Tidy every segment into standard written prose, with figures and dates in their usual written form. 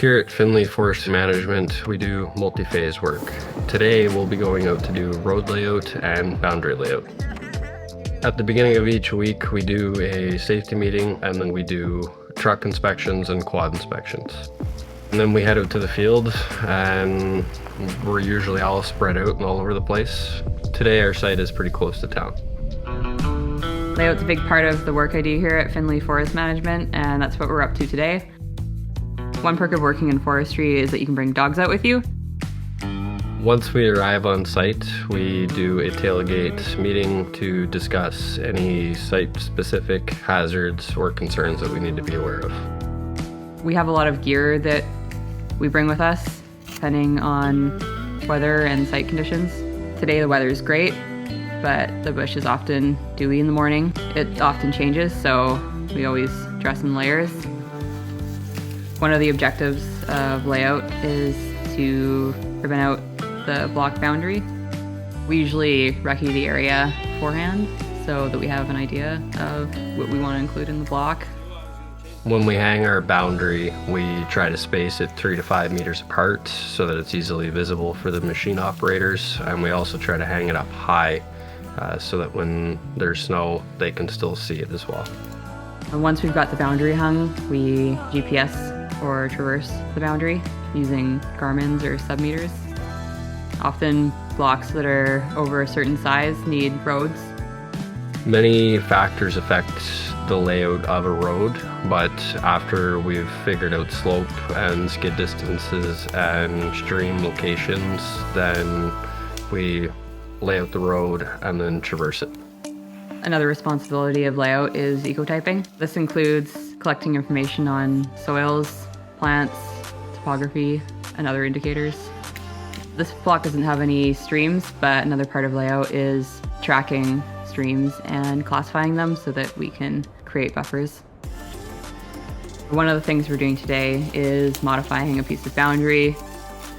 Here at Finlay Forest Management, we do multi-phase work. Today, we'll be going out to do road layout and boundary layout. At the beginning of each week, we do a safety meeting, and then we do truck inspections and quad inspections. And then we head out to the field, and we're usually all spread out and all over the place. Today, our site is pretty close to town. Layout's a big part of the work I do here at Finlay Forest Management, and that's what we're up to today. One perk of working in forestry is that you can bring dogs out with you. Once we arrive on site, we do a tailgate meeting to discuss any site-specific hazards or concerns that we need to be aware of. We have a lot of gear that we bring with us, depending on weather and site conditions. Today the weather is great, but the bush is often dewy in the morning. It often changes, so we always dress in layers. One of the objectives of layout is to ribbon out the block boundary. We usually recce the area beforehand so that we have an idea of what we want to include in the block. When we hang our boundary, we try to space it 3 to 5 meters apart so that it's easily visible for the machine operators, and we also try to hang it up high so that when there's snow, they can still see it as well. And once we've got the boundary hung, we GPS or traverse the boundary using Garmin's or submeters. Often blocks that are over a certain size need roads. Many factors affect the layout of a road, but after we've figured out slope and skid distances and stream locations, then we lay out the road and then traverse it. Another responsibility of layout is ecotyping. This includes collecting information on soils, plants, topography, and other indicators. This block doesn't have any streams, but another part of layout is tracking streams and classifying them so that we can create buffers. One of the things we're doing today is modifying a piece of boundary.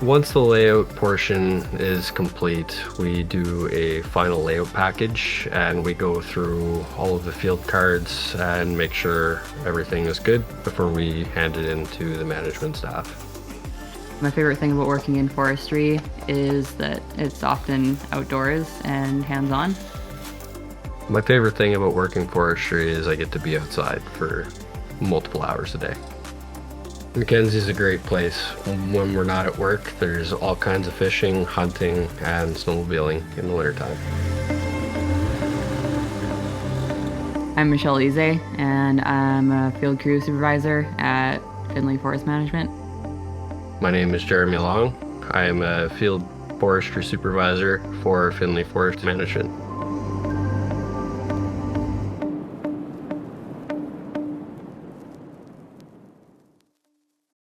Once the layout portion is complete, we do a final layout package and we go through all of the field cards and make sure everything is good before we hand it in to the management staff. My favorite thing about working in forestry is that it's often outdoors and hands-on. My favorite thing about working forestry is I get to be outside for multiple hours a day. Mackenzie's a great place. When we're not at work, there's all kinds of fishing, hunting, and snowmobiling in the wintertime. I'm Michelle Eze, and I'm a field crew supervisor at Finlay Forest Management. My name is Jeremy Long. I am a field forestry supervisor for Finlay Forest Management.